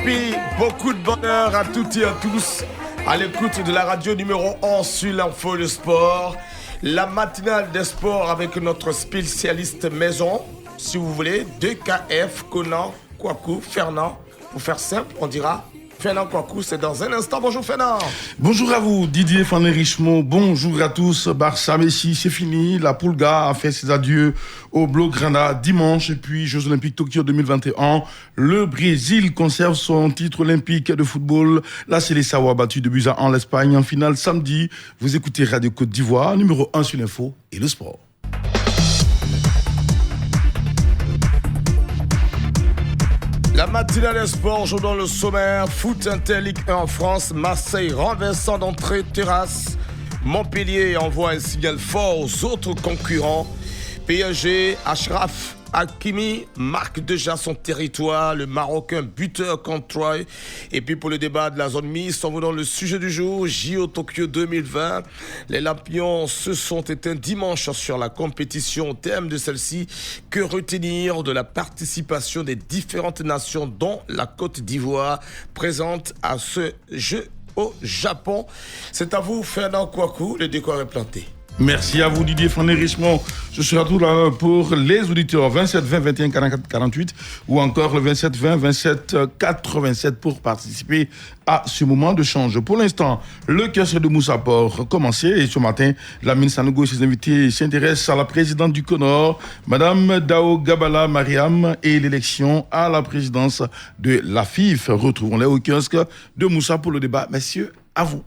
Happy, beaucoup de bonheur à toutes et à tous à l'écoute de la radio numéro 1 sur l'info le sport. La matinale des sports avec notre spécialiste maison, si vous voulez, DKF, Conan, Kouakou, Fernand. Pour faire simple, on dira Fernand Kouakou, c'est dans un instant. Bonjour Fernand. Bonjour à vous, Didier Fané Richemont. Bonjour à tous. Barça Messi, c'est fini. La Pulga a fait ses adieux au Blaugrana dimanche. Et puis, Jeux Olympiques Tokyo 2021. Le Brésil conserve son titre olympique de football. La Seleção a battu de buts à 1 l'Espagne en finale samedi. Vous écoutez Radio Côte d'Ivoire, numéro 1 sur l'info et le sport. La matinale des sports joue dans le sommaire. Foot Inter Ligue 1 en France. Marseille renversant d'entrée terrasse. Montpellier envoie un signal fort aux autres concurrents. PSG, Achraf Hakimi marque déjà son territoire. Le Marocain buteur contre Troyes. Et puis pour le débat de la zone mixte, on va dans le sujet du jour. JO Tokyo 2020. Les Lampions se sont éteints dimanche sur la compétition. Au terme de celle-ci, que retenir de la participation des différentes nations, dont la Côte d'Ivoire, présente à ce jeu au Japon? C'est à vous, Fernand Kouakou, le décor est planté. Merci à vous, Didier Fané Richemont. Je serai tout là pour les auditeurs 27 20 21 44 48 ou encore le 27 20 27 87 pour participer à ce moment de change. Pour l'instant, le kiosque de Moussapor commencé et ce matin, Lamine Sanogo et ses invités s'intéressent à la présidente du CONOR, Madame Dao Gabala Mariam, et l'élection à la présidence de la FIF. Retrouvons-les au kiosque de Moussa pour le débat. Messieurs, à vous.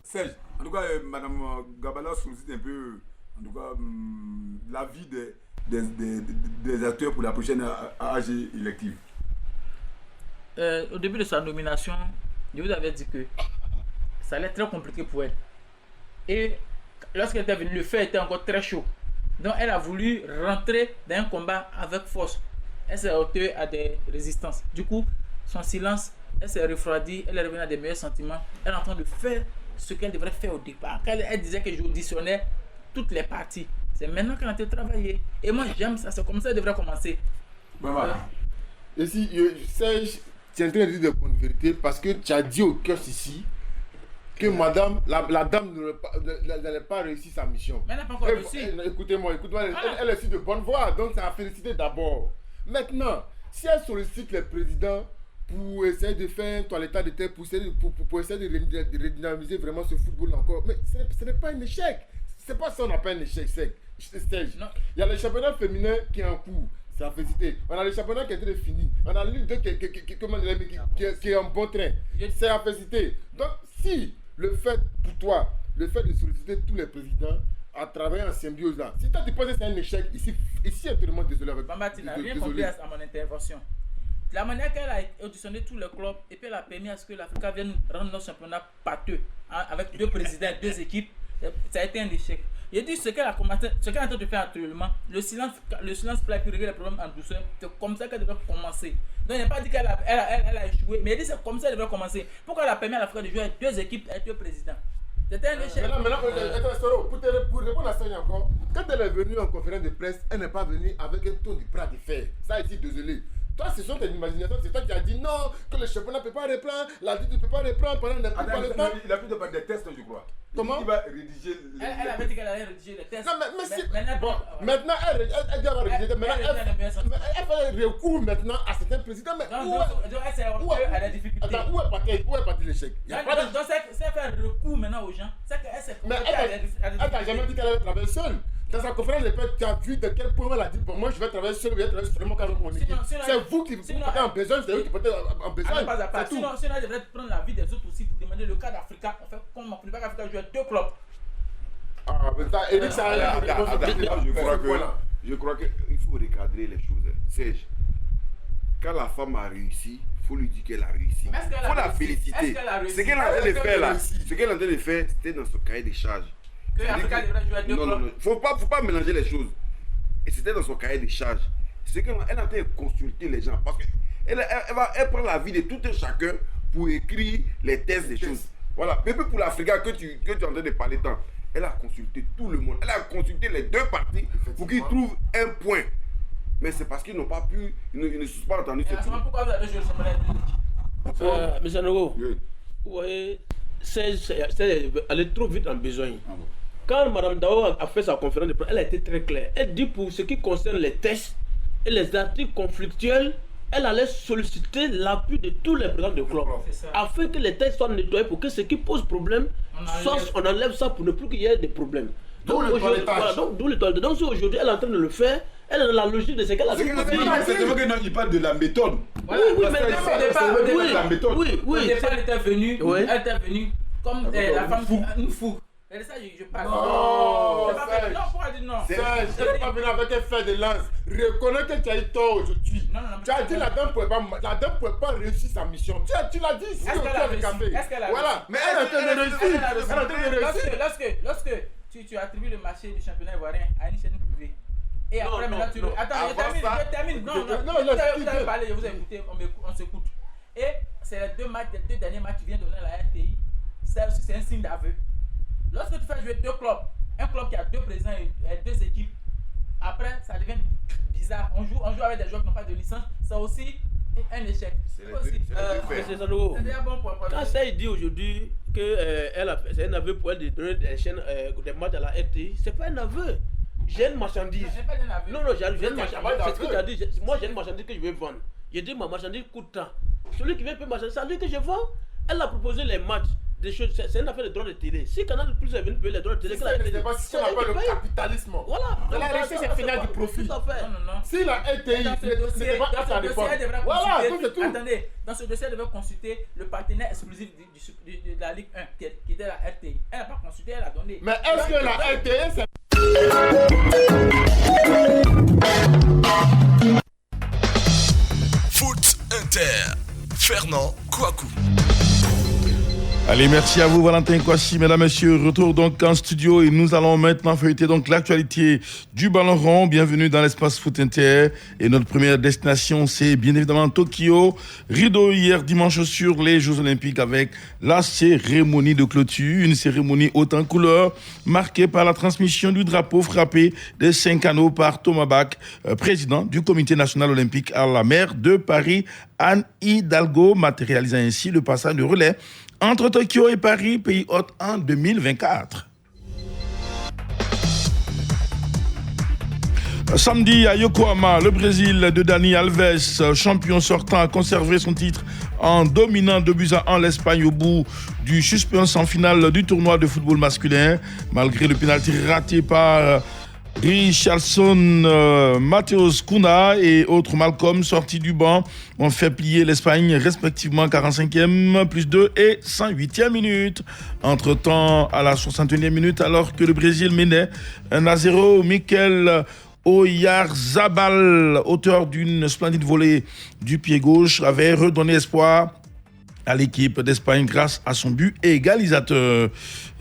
Serge, en tout cas, Madame Gabala sollicite un peu, en tout cas, l'avis des acteurs pour la prochaine AG élective. Au début de sa nomination, je vous avais dit que ça allait être très compliqué pour elle. Et lorsqu'elle était venue, le feu était encore très chaud. Donc elle a voulu rentrer dans un combat avec force. Elle s'est heurtée à des résistances. Du coup, son silence, elle s'est refroidie, elle est revenue à des meilleurs sentiments. Elle est en train de faire ce qu'elle devrait faire au départ. Elle disait que j'auditionnais toutes les parties. C'est maintenant qu'elle est en train de travailler. Et moi, j'aime ça. C'est comme ça qu'elle devrait commencer. Ben voilà. Et si, Serge, tu es en train de dire de bonne vérité parce que tu as dit au cœur ici que madame, la dame n'allait pas réussir sa mission. Mais elle n'a pas encore réussi. Écoutez-moi, elle est aussi de bonne voie. Donc, ça a félicité d'abord. Maintenant, si elle sollicite les présidents pour essayer de faire un toilettage de terre, pour essayer de redynamiser vraiment ce football encore. Mais ce n'est pas un échec. C'est pas ça qu'on appelle un échec sec. Il y a le championnat féminin qui est en cours. C'est la félicité. On a le championnat qui est fini. On a l'une qui est en bon train. C'est la félicité. Donc, si le fait pour toi, le fait de solliciter tous les présidents à travers un symbiose là, si toi tu penses que c'est un échec, ici je suis vraiment désolé avec Maman, tu n'as rien compris à mon intervention. La manière qu'elle a auditionné tous les clubs et puis elle a permis à ce que l'Afrique vienne rendre notre championnat pâteux, hein, avec deux présidents, deux équipes, ça a été un échec. Il dit ce qu'elle a commencé, ce qu'elle est en train de faire actuellement, le silence plaît pour régler les problèmes en douceur, c'est comme ça qu'elle devrait commencer. Donc il n'a pas dit qu'elle a échoué, mais il dit c'est comme ça qu'elle devrait commencer. Pourquoi elle a permis à l'Afrique de jouer avec deux équipes et deux présidents? C'était un échec. Maintenant, pour répondre à ça encore, quand elle est venue en conférence de presse, elle n'est pas venue avec un ton du bras de fer. Ça, je suis désolé. Toi, ce sont tes imaginations. C'est toi qui as dit non, que le championnat ne peut pas reprendre, la Ligue ne peut pas reprendre pendant des temps. Il a pu de des tests, je crois. Comment? Il va rédiger. Elle avait dit qu'elle allait rédiger les tests. Non, maintenant, elle doit rédiger. Maintenant, elle fait un recours maintenant à certains présidents. Mais où est parti l'échec? Donc, c'est faire recours maintenant aux gens. C'est qu'elle s'est. Mais elle t'a jamais dit qu'elle allait travailler seule. Dans sa conférence de presse, tu as vu de quel point elle a dit bon, moi je vais travailler seul, je vais travailler seulement avec mon équipe. C'est vous qui portez en besoin, c'est eux qui portez en besoin. Sinon, elle devrait prendre la vie des autres aussi pour demander le cas d'Africa. On fait comme on ne peut pas qu'Africa joue à deux clubs. Ah, mais ça, Eric, ça a je crois qu'il faut recadrer les choses. Serge, quand la femme a réussi, il faut lui dire qu'elle a réussi. Il faut la féliciter. Ce qu'elle est en train de faire là, c'était dans son cahier des charges. Que l'Africa devrait jouer à deux clubs. Non, faut pas mélanger les choses. Et c'était dans son cahier des charges. C'est qu'elle est en train de consulter les gens. Parce qu'elle prend la vie de tout un chacun pour écrire les thèses des choses. Voilà. Mais pour l'Africa que tu es en train de parler tant, elle a consulté tout le monde. Elle a consulté les deux parties pour qu'ils trouvent un point. Mais c'est parce qu'ils n'ont pas pu, ils ne se sont pas entendus. Et à ce moment, pourquoi vous avez joué le championnat de l'équipe? M. Nogo, Oui. vous voyez, c'est aller trop vite en besogne. Quand Mme Dao a fait sa conférence de presse, elle a été très claire. Elle dit pour ce qui concerne les tests et les articles conflictuels, elle allait solliciter l'appui de tous les présidents de club afin que les tests soient nettoyés pour que ce qui pose problème, on enlève ça pour ne plus qu'il y ait des problèmes. Donc, d'où le toilettage. Donc, si aujourd'hui elle est en train de le faire, elle est dans la logique de ce qu'elle a dit. Il parle de la méthode. Voilà, oui, mais la méthode. Au départ, elle était venue comme la femme une fou. C'est ça je parle. Non, non, pourquoi dire non? Serge, tu n'es pas venu avec un fer de lance. Reconnais que tu as eu tort aujourd'hui. Tu as dit la dame ne pouvait pas réussir sa mission. Tu l'as dit ici au cœur du café. Voilà, mais elle est en train de réussir. Elle est en train de réussir. Lorsque tu attribues le marché du championnat ivoirien à une chaîne privée. Et après, maintenant, tu. Attends, je termine. Non, vous avez parlé, vous avez écouté, on s'écoute. Et c'est les deux derniers matchs que tu viens de donner à la RTI. Ça aussi, c'est un signe d'aveu. Lorsque tu fais jouer deux clubs, un club qui a deux présidents et deux équipes, après, ça devient bizarre. On joue avec des joueurs qui n'ont pas de licence. C'est aussi un échec. C'est déjà bon pour quand ça, il dit aujourd'hui que c'est un aveu pour elle de donner des matchs à la RTI, c'est pas un aveu. J'ai une marchandise. Non, j'ai une marchandise. C'est ce que tu as dit. Moi, j'ai une marchandise que je veux vendre. J'ai dit ma marchandise coûte tant. Celui qui vient payer ma marchandise, c'est à lui que je vends. Elle a proposé les matchs. Des choses, c'est une affaire de droits de télé. Si Canal Plus est venu payer les droits de télé, c'est pas ce qu'on appelle le capitalisme. Voilà. C'est final du profit. Tout à fait. Non. Si la RTI n'était pas à sa réforme. Voilà, c'est tout. Attendez, dans ce dossier, elle devait consulter le partenaire exclusif de la Ligue 1, qui était la RTI. Elle n'a pas consulté, elle a donné. Mais est-ce que la RTI, c'est. Foot Inter, Fernand Kouakou. Allez, merci à vous Valentin Kouassi, mesdames, messieurs. Retour donc en studio et nous allons maintenant feuilleter donc l'actualité du ballon rond. Bienvenue dans l'espace Foot Inter et notre première destination c'est bien évidemment Tokyo. Rideau hier dimanche sur les Jeux Olympiques avec la cérémonie de clôture, une cérémonie haute en couleur marquée par la transmission du drapeau frappé des 5 anneaux par Thomas Bach, président du Comité national olympique à la maire de Paris, Anne Hidalgo, matérialisant ainsi le passage de relais entre Tokyo et Paris, pays hôte en 2024. Samedi à Yokohama, le Brésil de Dani Alves, champion sortant, a conservé son titre en dominant 2-1 l'Espagne au bout du suspense en finale du tournoi de football masculin. Malgré le pénalty raté par Richarlison, Matheus Cunha et autres Malcolm sortis du banc ont fait plier l'Espagne respectivement 45e plus 2 et 108e minute. Entre-temps, à la 61e minute, alors que le Brésil menait 1-0, Mikel Oyarzabal, auteur d'une splendide volée du pied gauche, avait redonné espoir à l'équipe d'Espagne grâce à son but égalisateur.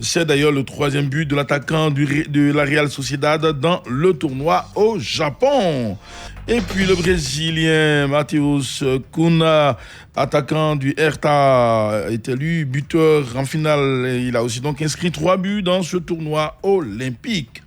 C'est d'ailleurs le 3e but de l'attaquant de la Real Sociedad dans le tournoi au Japon. Et puis le Brésilien Matheus Cunha, attaquant du Hertha, est élu buteur en finale. Il a aussi donc inscrit 3 buts dans ce tournoi olympique.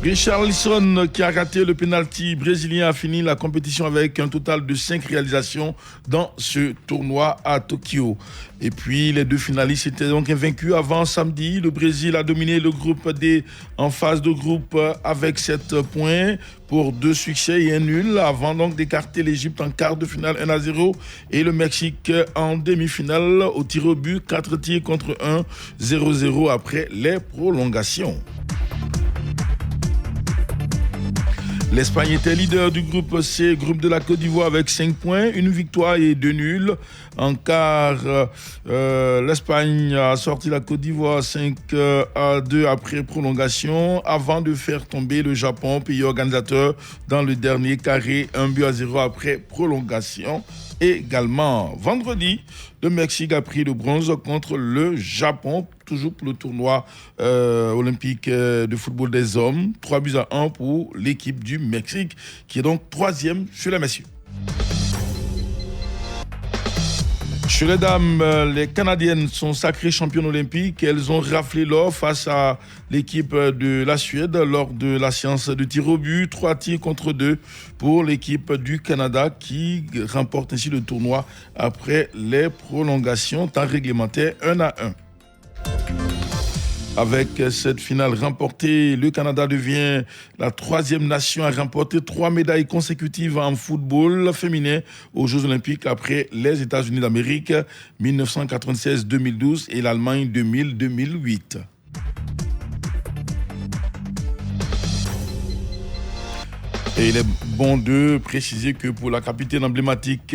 Richarlison, qui a raté le pénalty brésilien, a fini la compétition avec un total de 5 réalisations dans ce tournoi à Tokyo. Et puis les deux finalistes étaient donc invaincus avant samedi. Le Brésil a dominé le groupe D en phase de groupe avec 7 points pour 2 succès et 1 nul, avant donc d'écarter l'Égypte en quart de finale 1-0 et le Mexique en demi-finale au tir au but, 4 tirs contre 1, 0-0 après les prolongations. L'Espagne était leader du groupe C, groupe de la Côte d'Ivoire avec 5 points, 1 victoire et 2 nuls. En quart, l'Espagne a sorti la Côte d'Ivoire 5-2 après prolongation, avant de faire tomber le Japon, pays organisateur, dans le dernier carré, 1-0 après prolongation. Également, vendredi, le Mexique a pris le bronze contre le Japon, toujours pour le tournoi olympique de football des hommes. 3-1 pour l'équipe du Mexique, qui est donc 3e chez les messieurs. Chez les dames, les Canadiennes sont sacrées championnes olympiques. Elles ont raflé l'or face à l'équipe de la Suède lors de la séance de tir au but. 3 tirs contre 2 pour l'équipe du Canada qui remporte ainsi le tournoi après les prolongations, temps réglementaire 1-1. Avec cette finale remportée, le Canada devient la 3e nation à remporter 3 médailles consécutives en football féminin aux Jeux Olympiques après les États-Unis d'Amérique 1996-2012 et l'Allemagne 2000-2008. Et il est bon de préciser que pour la capitaine emblématique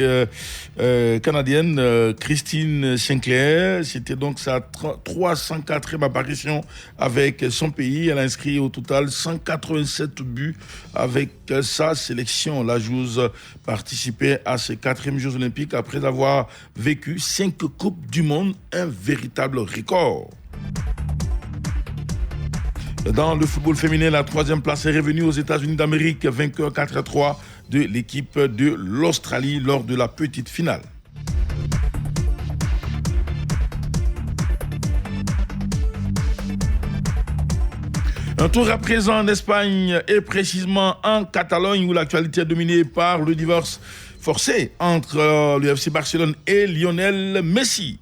canadienne, Christine Sinclair, c'était donc sa 304e apparition avec son pays. Elle a inscrit au total 187 buts avec sa sélection. La joueuse participait à ses 4e Jeux Olympiques après avoir vécu 5 Coupes du Monde, un véritable record. Dans le football féminin, la 3e place est revenue aux États-Unis d'Amérique, vainqueur 4-3 de l'équipe de l'Australie lors de la petite finale. Un tour à présent en Espagne et précisément en Catalogne où l'actualité est dominée par le divorce forcé entre le FC Barcelone et Lionel Messi.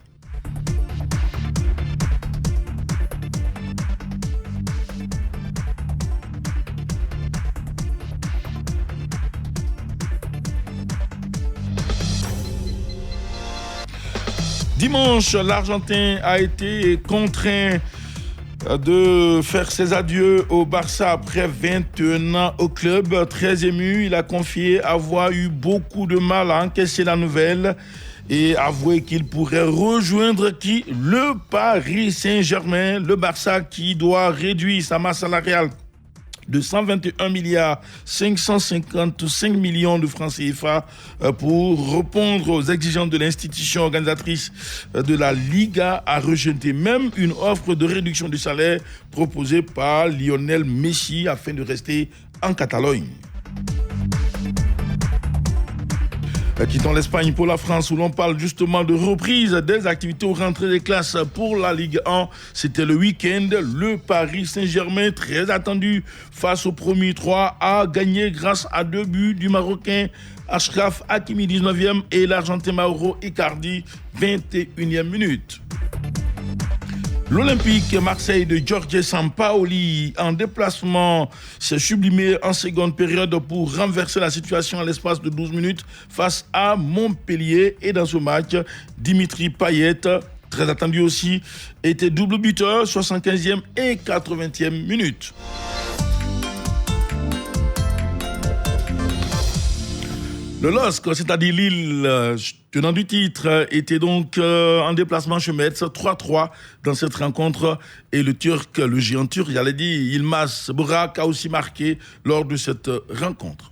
Dimanche, l'Argentin a été contraint de faire ses adieux au Barça après 21 ans au club. Très ému, il a confié avoir eu beaucoup de mal à encaisser la nouvelle et avoué qu'il pourrait rejoindre le Paris Saint-Germain, le Barça qui doit réduire sa masse salariale de 121 milliards 555 millions de francs CFA pour répondre aux exigences de l'institution organisatrice de la Liga, a rejeté même une offre de réduction du salaire proposée par Lionel Messi afin de rester en Catalogne. Quittons l'Espagne pour la France où l'on parle justement de reprise des activités aux rentrées des classes pour la Ligue 1. C'était le week-end. Le Paris Saint-Germain, très attendu face au premier 3, a gagné grâce à 2 buts du Marocain Achraf Hakimi 19e et l'Argentin Mauro Icardi 21e minute. L'Olympique Marseille de Jorge Sampaoli en déplacement s'est sublimé en seconde période pour renverser la situation à l'espace de 12 minutes face à Montpellier. Et dans ce match, Dimitri Payet, très attendu aussi, était double buteur, 75e et 80e minute. Le LOSC, c'est-à-dire Lille, tenant du titre, était donc en déplacement chez Metz, 3-3 dans cette rencontre. Et le Turc, le géant turc, j'allais dire, Yılmaz Burak a aussi marqué lors de cette rencontre.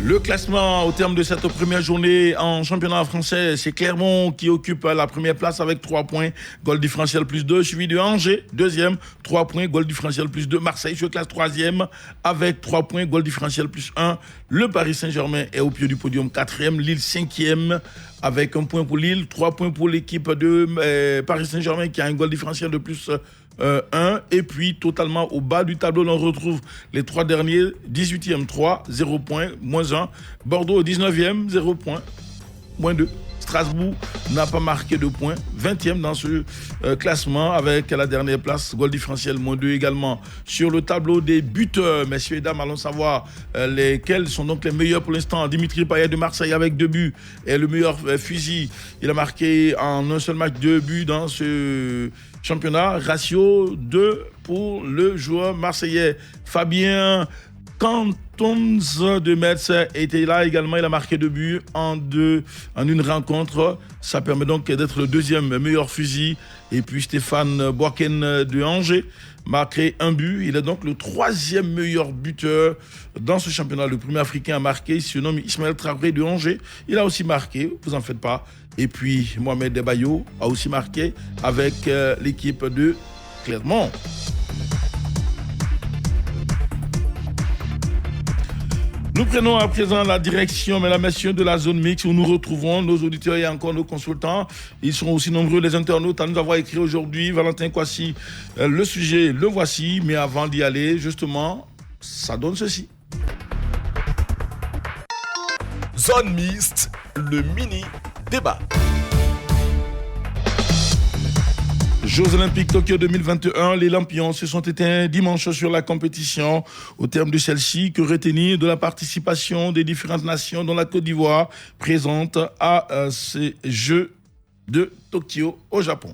Le classement au terme de cette première journée en championnat français, c'est Clermont qui occupe la première place avec 3 points, goal différentiel plus 2, suivi de Angers, deuxième, 3 points, goal différentiel plus 2. Marseille se classe 3e avec 3 points, goal différentiel plus 1. Le Paris Saint-Germain est au pied du podium 4e, Lille 5e avec 1 point pour Lille, 3 points pour l'équipe de Paris Saint-Germain qui a un goal différentiel de plus 1. Et puis totalement au bas du tableau, on retrouve les 3 derniers, 18e 3, 0 points, moins 1. Bordeaux 19e, 0 points, moins 2. Strasbourg n'a pas marqué de points, 20e dans ce classement avec la dernière place, goal différentiel moins 2 également. Sur le tableau des buteurs, messieurs et dames, allons savoir lesquels sont donc les meilleurs pour l'instant. Dimitri Payet de Marseille avec 2 buts est le meilleur fusil. Il a marqué en un seul match 2 buts dans ce championnat. Ratio 2 pour le joueur marseillais. Fabien Cantons de Metz était là également, il a marqué 2 buts en une rencontre. Ça permet donc d'être le deuxième meilleur fusil. Et puis Stéphane Boaken de Angers marqué 1 but. Il est donc le 3e meilleur buteur dans ce championnat. Le premier africain à marquer, il se nomme Ismaël Traoré de Angers. Il a aussi marqué, vous en faites pas. Et puis Mohamed Debayo a aussi marqué avec l'équipe de Clermont. Nous prenons à présent la direction, mesdames et messieurs, de la zone mixte où nous retrouvons nos auditeurs et encore nos consultants. Ils sont aussi nombreux, les internautes, à nous avoir écrit aujourd'hui. Valentin Kwasi, le sujet, le voici. Mais avant d'y aller, justement, ça donne ceci. Zone mixte, le mini-débat. Jeux Olympiques Tokyo 2021, les lampions se sont éteints dimanche sur la compétition. Au terme de celle-ci, que retenir de la participation des différentes nations dont la Côte d'Ivoire présente à ces Jeux de Tokyo au Japon.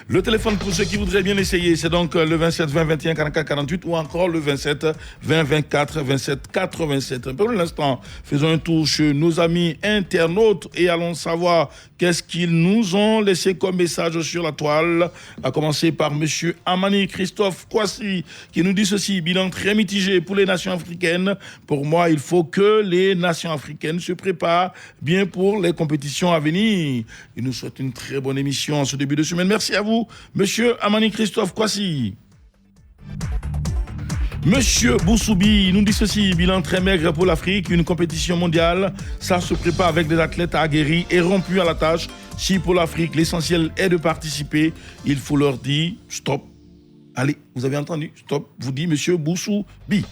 Le téléphone pour ceux qui voudraient bien essayer, c'est donc le 27 20 21 44 48 ou encore le 27 20 24 27 87. Pour l'instant, faisons un tour chez nos amis internautes et allons savoir qu'est-ce qu'ils nous ont laissé comme message sur la toile. À commencer par monsieur Amani Christophe Kwasi qui nous dit ceci: bilan très mitigé pour les nations africaines. Pour moi, il faut que les nations africaines se préparent bien pour les compétitions à venir. Il nous souhaite une très bonne émission en ce début de semaine. Merci à vous, monsieur Amani Christophe Kwasi. Monsieur Boussoubi nous dit ceci: bilan très maigre pour l'Afrique, une compétition mondiale, ça se prépare avec des athlètes aguerris et rompus à la tâche. Si pour l'Afrique, l'essentiel est de participer, il faut leur dire stop. Allez, vous avez entendu, stop, vous dit monsieur Boussoubi.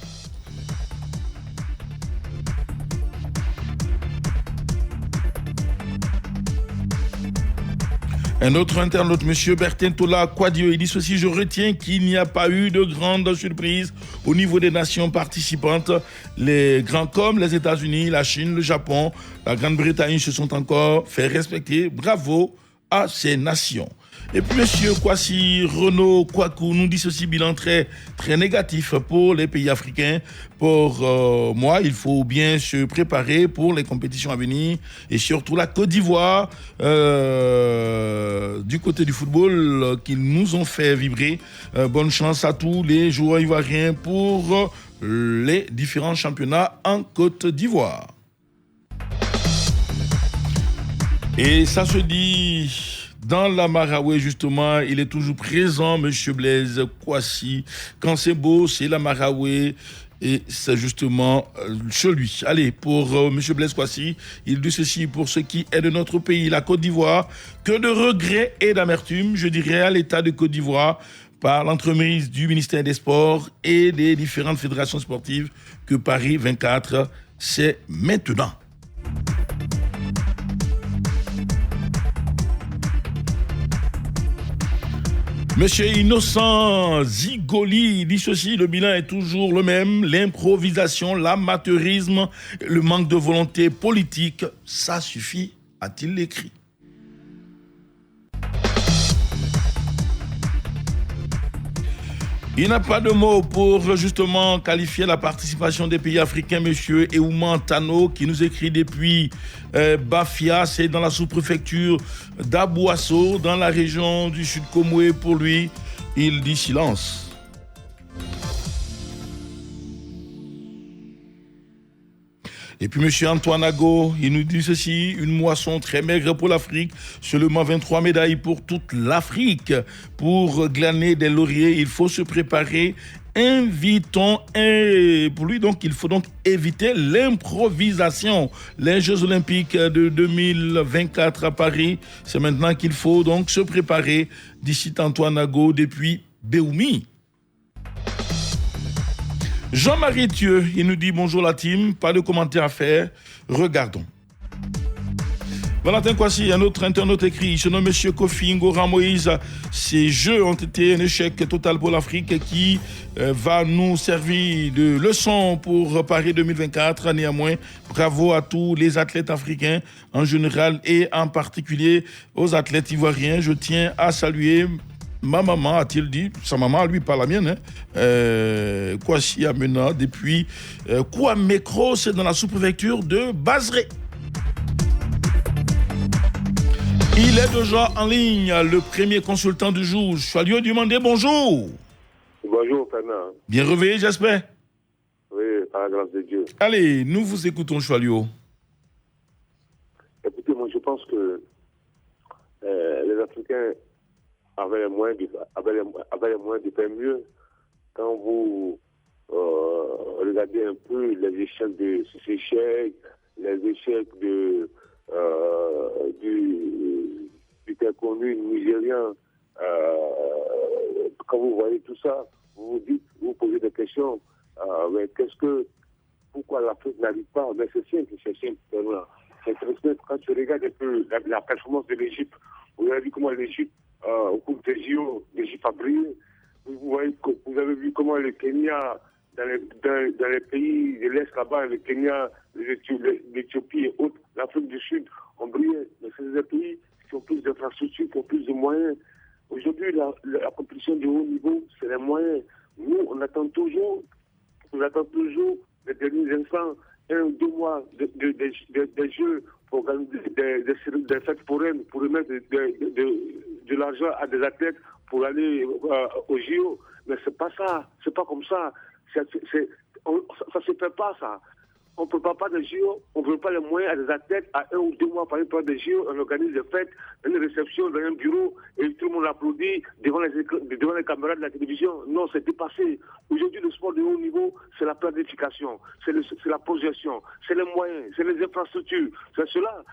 Un autre internaute, M. Bertin Tola Quadio, il dit ceci: je retiens qu'il n'y a pas eu de grande surprise au niveau des nations participantes. Les grands comme les États-Unis, la Chine, le Japon, la Grande-Bretagne se sont encore fait respecter. Bravo à ces nations. Et puis M. Kwasi Renaud Kwaku nous dit ceci: bilan très, très négatif pour les pays africains. Pour moi, il faut bien se préparer pour les compétitions à venir et surtout la Côte d'Ivoire du côté du football qui nous ont fait vibrer. Bonne chance à tous les joueurs ivoiriens pour les différents championnats en Côte d'Ivoire. Et ça se dit... Dans la Maraoué, justement, il est toujours présent, M. Blaise Kwasi. Quand c'est beau, c'est la Maraoué. Et c'est justement chez lui. Allez, pour M. Blaise Kwasi, il dit ceci: pour ce qui est de notre pays, la Côte d'Ivoire, que de regrets et d'amertume, je dirais, à l'État de Côte d'Ivoire, par l'entremise du ministère des Sports et des différentes fédérations sportives, que Paris 24, c'est maintenant. Monsieur Innocent Zigoli dit ceci: le bilan est toujours le même, l'improvisation, l'amateurisme, le manque de volonté politique, ça suffit, a-t-il écrit. Il n'a pas de mots pour justement qualifier la participation des pays africains. Monsieur Eouman Tano qui nous écrit depuis Bafia, c'est dans la sous-préfecture d'Abouasso, dans la région du Sud Komoué. Pour lui, il dit silence. Et puis M. Antoine Ago, il nous dit ceci: une moisson très maigre pour l'Afrique, seulement 23 médailles pour toute l'Afrique. Pour glaner des lauriers, il faut se préparer. Invitons, et pour lui, donc, il faut donc éviter l'improvisation. Les Jeux Olympiques de 2024 à Paris, c'est maintenant qu'il faut donc se préparer. D'ici Antoine Ago depuis Béoumi. Jean-Marie Thieu, il nous dit bonjour la team, pas de commentaires à faire, regardons. Valentin Kwasi, un autre internaute écrit, il se nomme M. Kofi Ngora Moïse. Ces jeux ont été un échec total pour l'Afrique qui va nous servir de leçon pour Paris 2024. Néanmoins, bravo à tous les athlètes africains en général et en particulier aux athlètes ivoiriens. Je tiens à saluer ma maman, a-t-il dit, sa maman, lui, pas la mienne, Kwasi Amena, depuis Kouamekro, c'est dans la sous-préfecture de Bazré. Il est déjà en ligne, le premier consultant du jour, Choualio Dumandé, bonjour. Bonjour, Fernand. Bien réveillé, j'espère. Oui, par la grâce de Dieu. Allez, nous vous écoutons, Choualio. Écoutez, moi, je pense que les Africains avait les moyens de faire mieux. Quand vous regardez un peu les échecs de Seychelles, les échecs du très connu nigérien, quand vous voyez tout ça, vous vous dites, vous posez des questions, mais pourquoi l'Afrique n'arrive pas? Mais c'est simple, c'est très simple. Quand tu regardes un peu la performance de l'Égypte, vous avez vu comment l'Égypte, au cours des JO, l'Égypte a brillé. Vous avez vu comment le Kenya, dans les pays de l'Est là-bas, le Kenya, l'Éthiopie et autres, l'Afrique du Sud ont brillé. Mais c'est des pays qui ont plus d'infrastructures, qui ont plus de moyens. Aujourd'hui, la compétition de haut niveau, c'est les moyens. Nous, on attend toujours les derniers instants, 1 ou 2 mois des jeux pour organiser des fêtes foraines, pour remettre de l'argent à des athlètes pour aller au JO. Mais c'est pas ça, c'est pas comme ça. Ça se fait pas, ça. On ne prépare pas des JO, on ne veut pas les moyens à des athlètes à 1 ou 2 mois par exemple des JO, on organise des fêtes, une réception dans un bureau et tout le monde applaudit devant les caméras de la télévision. Non, c'est dépassé. Aujourd'hui, le sport de haut niveau, c'est la planification, c'est la projection, c'est les moyens, c'est les infrastructures, c'est cela.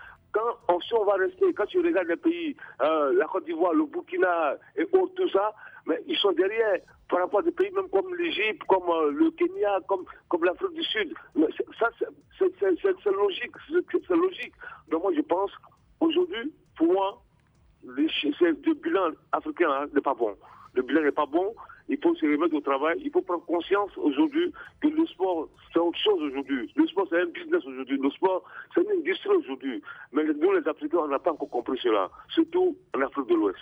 Si on va rester, quand tu regardes les pays, la Côte d'Ivoire, le Burkina et autres, tout ça, mais ils sont derrière par rapport à des pays même comme l'Égypte, comme le Kenya, comme l'Afrique du Sud. Mais ça, c'est logique, c'est logique. Donc moi, je pense, aujourd'hui, pour moi, le bilan africain n'est pas bon. Le bilan n'est pas bon. Il faut se remettre au travail. Il faut prendre conscience aujourd'hui que le sport, c'est autre chose aujourd'hui. Le sport, c'est un business aujourd'hui. Le sport, c'est une industrie aujourd'hui. Mais nous, les Africains, on n'a pas encore compris cela. Surtout en Afrique de l'Ouest.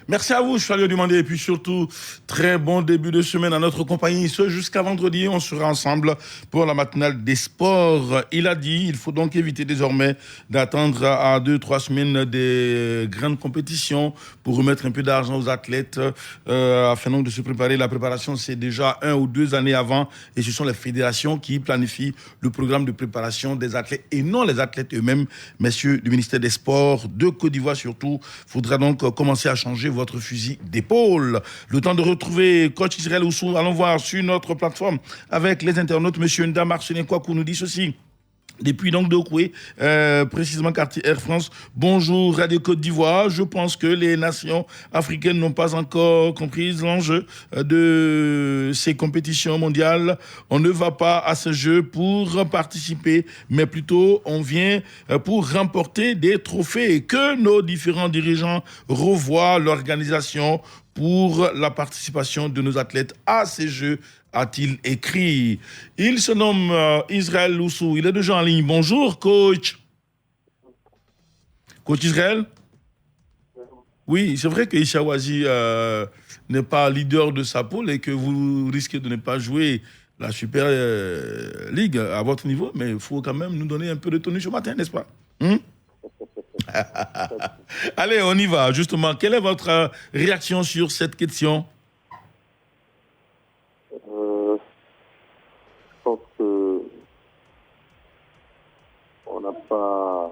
Merci à vous, Chalio Dumandé, et puis surtout, très bon début de semaine à notre compagnie. Ce jusqu'à vendredi, on sera ensemble pour la matinale des sports. Il a dit, il faut donc éviter désormais d'attendre à 2-3 semaines des grandes compétitions pour remettre un peu d'argent aux athlètes, afin donc de se préparer. La préparation, c'est déjà 1 ou 2 années avant, et ce sont les fédérations qui planifient le programme de préparation des athlètes, et non les athlètes eux-mêmes. Messieurs du ministère des Sports, de Côte d'Ivoire surtout, il faudra donc commencer à changer votre fusil d'épaule. Le temps de retrouver coach Israël Oussou. Allons voir sur notre plateforme avec les internautes. Monsieur Nda Marcelin Kouakou nous dit ceci. Depuis donc de Okoué, précisément quartier Air France. Bonjour Radio Côte d'Ivoire. Je pense que les nations africaines n'ont pas encore compris l'enjeu de ces compétitions mondiales. On ne va pas à ce jeu pour participer, mais plutôt on vient pour remporter des trophées. Que nos différents dirigeants revoient l'organisation pour la participation de nos athlètes à ces jeux, a-t-il écrit. Il se nomme Israël Oussou. Il est déjà en ligne. Bonjour, coach. Coach Israël? Oui, c'est vrai que Ishawazi n'est pas leader de sa poule et que vous risquez de ne pas jouer la Super League à votre niveau, mais il faut quand même nous donner un peu de tenue ce matin, n'est-ce pas? Allez, on y va. Justement, quelle est votre réaction sur cette question? Je pense que on n'a pas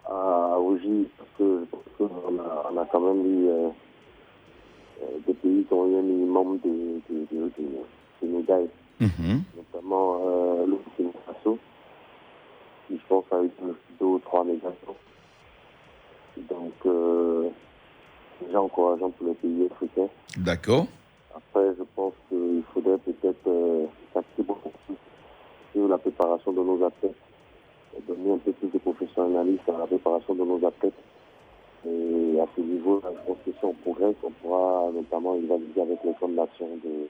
à rougir parce qu'on a quand même eu des pays qui ont eu un minimum de médailles, notamment le Burkina Faso, qui je pense a eu 2 ou 3 médailles. Donc déjà encourageant pour les pays africains. D'accord. Après, je pense qu'il faudrait peut-être s'axer beaucoup plus sur la préparation de nos athlètes, donner un peu plus de professionnalisme à la préparation de nos athlètes. Et à ce niveau-là, je pense que si on progresse, on pourra notamment rivaliser avec les grandes nations qui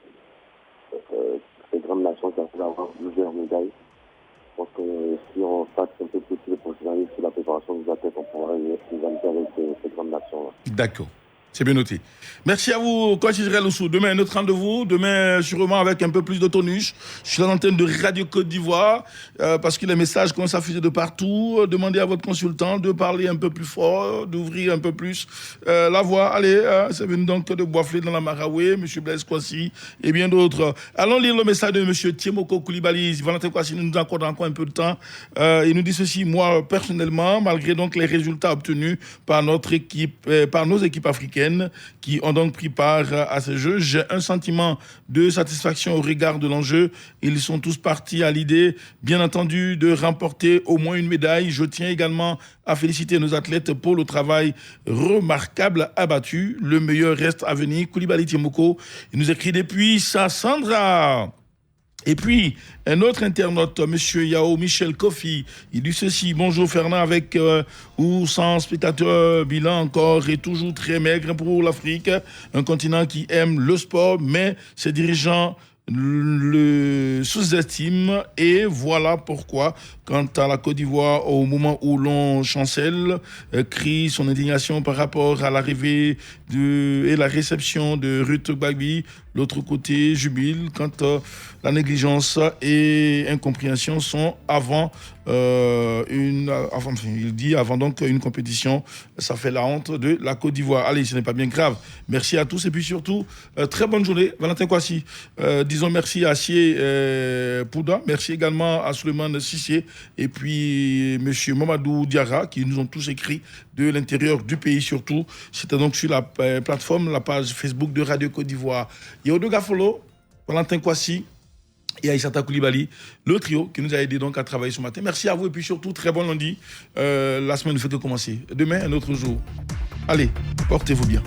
arrivent à avoir plusieurs médailles. Je pense que si on s'axe un peu plus sur le professionnalisme sur la préparation des athlètes, on pourra rivaliser avec ces grandes nations-là. D'accord. C'est bien noté. Merci à vous, coach Israël Oussou. Demain, un autre rendez-vous. Demain, sûrement avec un peu plus de tonus. Je suis à l'antenne de Radio Côte d'Ivoire parce que les messages commencent à fuser de partout. Demandez à votre consultant de parler un peu plus fort, d'ouvrir un peu plus la voix. Allez, c'est venu donc de Boisflé dans la Maraoué, M. Blaise Kwasi et bien d'autres. Allons lire le message de M. Tiemoko Koulibaly. Valentin Kwasi nous accorde encore un peu de temps. Il nous dit ceci: moi, personnellement, malgré donc les résultats obtenus par notre équipe, par nos équipes africaines qui ont donc pris part à ce jeu, j'ai un sentiment de satisfaction au regard de l'enjeu. Ils sont tous partis à l'idée, bien entendu, de remporter au moins une médaille. Je tiens également à féliciter nos athlètes pour le travail remarquable abattu. Le meilleur reste à venir. Koulibaly Tiemoko, il nous écrit depuis Sassandra. Et puis, un autre internaute, M. Yao Michel Kofi, il dit ceci: bonjour Fernand, avec ou sans spectateurs, bilan encore et toujours très maigre pour l'Afrique, un continent qui aime le sport, mais ses dirigeants le sous-estime, et voilà pourquoi, quant à la Côte d'Ivoire, au moment où l'on chancelle, crie son indignation par rapport à l'arrivée et la réception de Ruth Gbagbo. L'autre côté jubile quand la négligence et incompréhension sont avant il dit avant donc une compétition. Ça fait la honte de la Côte d'Ivoire. Allez, ce n'est pas bien grave. Merci à tous et puis surtout très bonne journée. Valentin Kwasi, disons merci à Sié Pouda, merci également à Souleymane Sissé et puis monsieur Mamadou Diarra qui nous ont tous écrit de l'intérieur du pays surtout. C'était donc sur la plateforme, la page Facebook de Radio Côte d'Ivoire. Yodo Gafolo, Valentin Kwasi et Aïssata Koulibaly, le trio qui nous a aidé donc à travailler ce matin. Merci à vous et puis surtout très bon lundi. La semaine ne fait que commencer. Demain, un autre jour. Allez, portez-vous bien.